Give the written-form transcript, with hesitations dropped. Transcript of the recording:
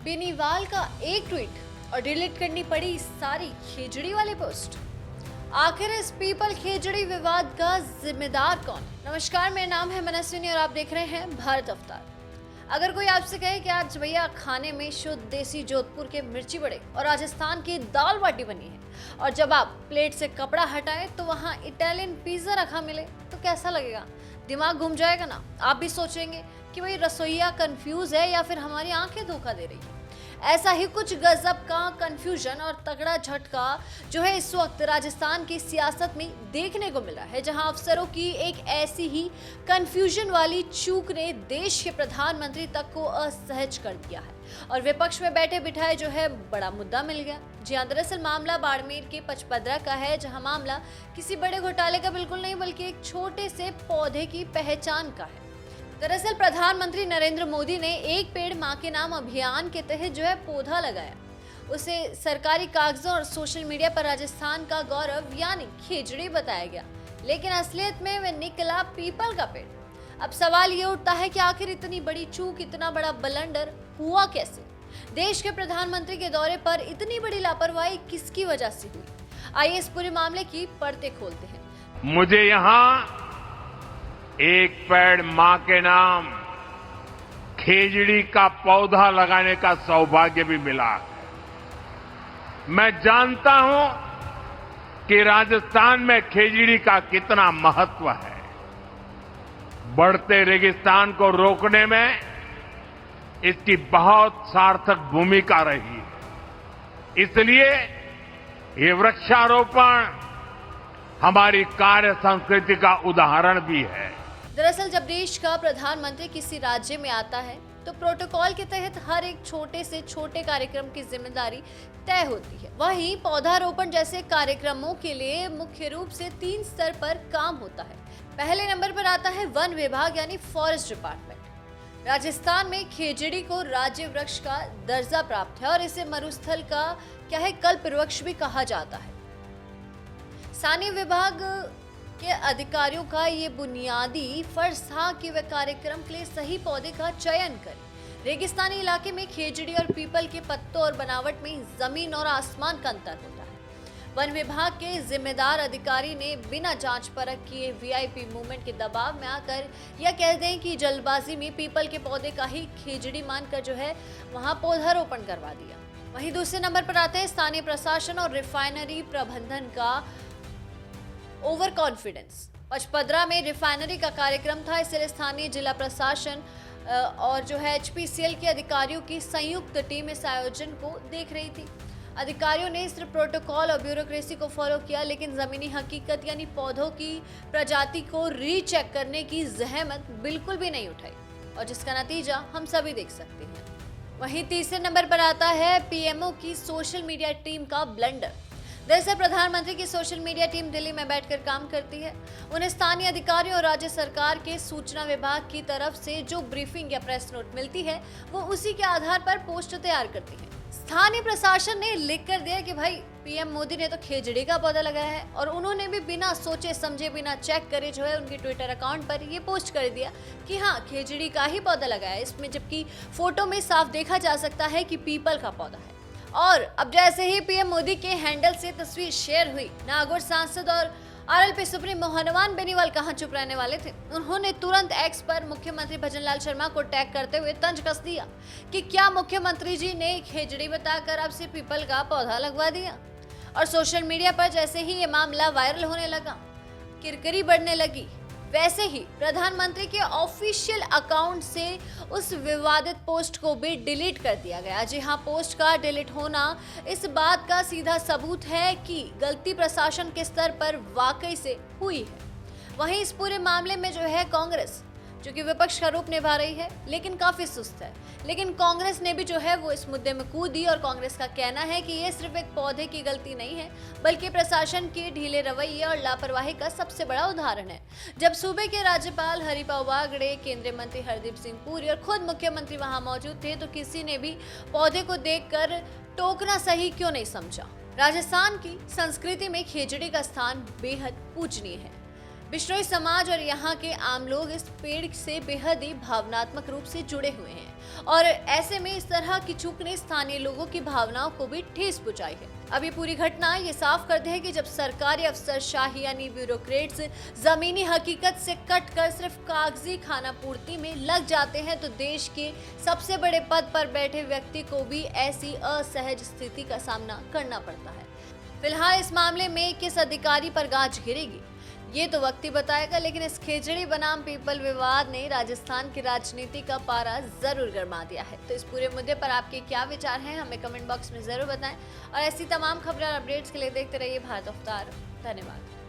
बेनीवाल का एक ट्वीट और डिलीट करनी पड़ी सारी खेजड़ी वाले पोस्ट। आखिर इस पीपल खेजड़ी विवाद का जिम्मेदार कौन? नमस्कार, मेरा नाम है मनस्विनी और आप देख रहे हैं भारत अवतार। अगर कोई आपसे कहे कि आज भैया खाने में शुद्ध देसी जोधपुर के मिर्ची बड़े और राजस्थान की दाल बाटी बनी है, और जब आप प्लेट से कपड़ा हटाएं तो वहां इटालियन पिज्जा रखा मिले, तो कैसा लगेगा? दिमाग घूम जाएगा ना। आप भी सोचेंगे कि भाई रसोइया कंफ्यूज है या फिर हमारी आंखें धोखा दे रही है। ऐसा ही कुछ गजब का कंफ्यूजन और तगड़ा झटका जो है इस वक्त राजस्थान की सियासत में देखने को मिला है, जहां अफसरों की एक ऐसी ही कंफ्यूजन वाली चूक ने देश के प्रधानमंत्री तक को असहज कर दिया है और विपक्ष में बैठे बिठाए जो है बड़ा मुद्दा मिल गया। जी हाँ, दरअसल मामला बाड़मेर के पचपदरा का है, जहां मामला किसी बड़े घोटाले का बिल्कुल नहीं बल्कि एक छोटे से पौधे की पहचान का है। दरअसल प्रधानमंत्री नरेंद्र मोदी ने एक पेड़ मां के नाम अभियान के तहत जो है पौधा लगाया। उसे सरकारी कागजों और सोशल मीडिया पर राजस्थान का गौरव यानी खेजड़ी बताया गया, लेकिन असलियत में वह निकला पीपल का पेड़। अब सवाल ये उठता है कि आखिर इतनी बड़ी चूक, इतना बड़ा ब्लंडर हुआ कैसे? देश के प्रधानमंत्री के दौरे पर इतनी बड़ी लापरवाही किसकी वजह से हुई? आइए इस पूरे मामले की परतें खोलते हैं। मुझे यहाँ एक पेड़ मां के नाम खेजड़ी का पौधा लगाने का सौभाग्य भी मिला है। मैं जानता हूं कि राजस्थान में खेजड़ी का कितना महत्व है। बढ़ते रेगिस्तान को रोकने में इसकी बहुत सार्थक भूमिका रही है। इसलिए ये वृक्षारोपण हमारी कार्य संस्कृति का उदाहरण भी है। दरअसल जब देश का प्रधानमंत्री किसी राज्य में आता है तो प्रोटोकॉल के तहत हर एक छोटे से छोटे कार्यक्रम की जिम्मेदारी तय होती है। वहीं पौधारोपण जैसे कार्यक्रमों के लिए मुख्य रूप से 3 स्तर पर काम होता है। पहले नंबर पर आता है वन विभाग यानी फॉरेस्ट डिपार्टमेंट। राजस्थान में खेजड़ी को राज्य वृक्ष का दर्जा प्राप्त है और इसे मरुस्थल का कल्प वृक्ष भी कहा जाता है। स्थानीय विभाग के अधिकारियों का ये बुनियादी फर्ज था कि वे कार्यक्रम के लिए सही पौधे का चयन करें। रेगिस्तानी इलाके में खेजड़ी और पीपल के पत्तों और बनावट में जमीन और आसमान का अंतर होता है। वन विभाग के जिम्मेदार अधिकारी ने बिना जांच परख किए वीआईपी मूवमेंट के दबाव में आकर यह कह दें कि जल्दबाजी में पीपल के पौधे का ही खेजड़ी मानकर जो है वहां पौधारोपण करवा दिया। वहीं दूसरे नंबर पर आते हैं स्थानीय प्रशासन और रिफाइनरी प्रबंधन का ओवर कॉन्फिडेंस। पचपदरा में रिफाइनरी का कार्यक्रम था, इसलिए स्थानीय जिला प्रशासन और जो है एचपीसीएल के अधिकारियों की संयुक्त टीम इस आयोजन को देख रही थी। अधिकारियों ने सिर्फ प्रोटोकॉल और ब्यूरोक्रेसी को फॉलो किया, लेकिन जमीनी हकीकत यानी पौधों की प्रजाति को रीचेक करने की जहमत बिल्कुल भी नहीं उठाई, और जिसका नतीजा हम सभी देख सकते हैं। वहीं तीसरे नंबर पर आता है पीएमओ की सोशल मीडिया टीम का ब्लंडर। दरअसल प्रधानमंत्री की सोशल मीडिया टीम दिल्ली में बैठकर काम करती है। उन्हें स्थानीय अधिकारियों और राज्य सरकार के सूचना विभाग की तरफ से जो ब्रीफिंग या प्रेस नोट मिलती है वो उसी के आधार पर पोस्ट तैयार करती है। स्थानीय प्रशासन ने लिख कर दिया कि भाई पीएम मोदी ने तो खेजड़ी का पौधा लगाया है, और उन्होंने भी बिना सोचे समझे, बिना चेक करे जो है उनके ट्विटर अकाउंट पर ये पोस्ट कर दिया कि हाँ खेजड़ी का ही पौधा लगाया है इसमें, जबकि फोटो में साफ देखा जा सकता है कि पीपल का पौधा है। और अब जैसे ही पीएम मोदी के हैंडल से तस्वीर शेयर हुई, नागौर सांसद और आरएलपी सुप्रीमो हनुमान बेनीवाल कहां चुप रहने वाले थे। उन्होंने तुरंत एक्स पर मुख्यमंत्री भजनलाल शर्मा को टैग करते हुए तंज कस दिया कि क्या मुख्यमंत्री जी ने खेजड़ी बताकर अब से पीपल का पौधा लगवा दिया। और सोशल मीडिया पर जैसे ही ये मामला वायरल होने लगा, किरकिरी बढ़ने लगी, वैसे ही प्रधानमंत्री के ऑफिशियल अकाउंट से उस विवादित पोस्ट को भी डिलीट कर दिया गया। जी हाँ, पोस्ट का डिलीट होना इस बात का सीधा सबूत है कि गलती प्रशासन के स्तर पर वाकई से हुई है। वहीं इस पूरे मामले में जो है कांग्रेस, जो कि विपक्ष का रूप निभा रही है, लेकिन काफी सुस्त है, लेकिन कांग्रेस ने भी जो है वो इस मुद्दे में कूद दी और कांग्रेस का कहना है कि ये सिर्फ एक पौधे की गलती नहीं है बल्कि प्रशासन के ढीले रवैये और लापरवाही का सबसे बड़ा उदाहरण है। जब सूबे के राज्यपाल हरिभाऊ बागड़े, केंद्रीय मंत्री हरदीप सिंह पुरी और खुद मुख्यमंत्री वहां मौजूद थे तो किसी ने भी पौधे को देखकर टोकना सही क्यों नहीं समझा। राजस्थान की संस्कृति में खेजड़ी का स्थान बेहद पूजनीय है। बिश्नोई समाज और यहाँ के आम लोग इस पेड़ से बेहद ही भावनात्मक रूप से जुड़े हुए हैं और ऐसे में इस तरह की चूक ने स्थानीय लोगों की भावनाओं को भी ठेस पहुंचाई है। अब ये पूरी घटना ये साफ करती है कि जब सरकारी अफसरशाही यानी ब्यूरोक्रेट्स जमीनी हकीकत से कट कर सिर्फ कागजी खाना पूर्ति में लग जाते हैं तो देश के सबसे बड़े पद पर बैठे व्यक्ति को भी ऐसी असहज स्थिति का सामना करना पड़ता है। फिलहाल इस मामले में किस अधिकारी पर गाज गिरेगी ये तो वक्त ही बताएगा, लेकिन इस खेजड़ी बनाम पीपल विवाद ने राजस्थान की राजनीति का पारा जरूर गरमा दिया है। तो इस पूरे मुद्दे पर आपके क्या विचार हैं हमें कमेंट बॉक्स में जरूर बताएं और ऐसी तमाम खबरें और अपडेट्स के लिए देखते रहिए भारत अवतार। धन्यवाद।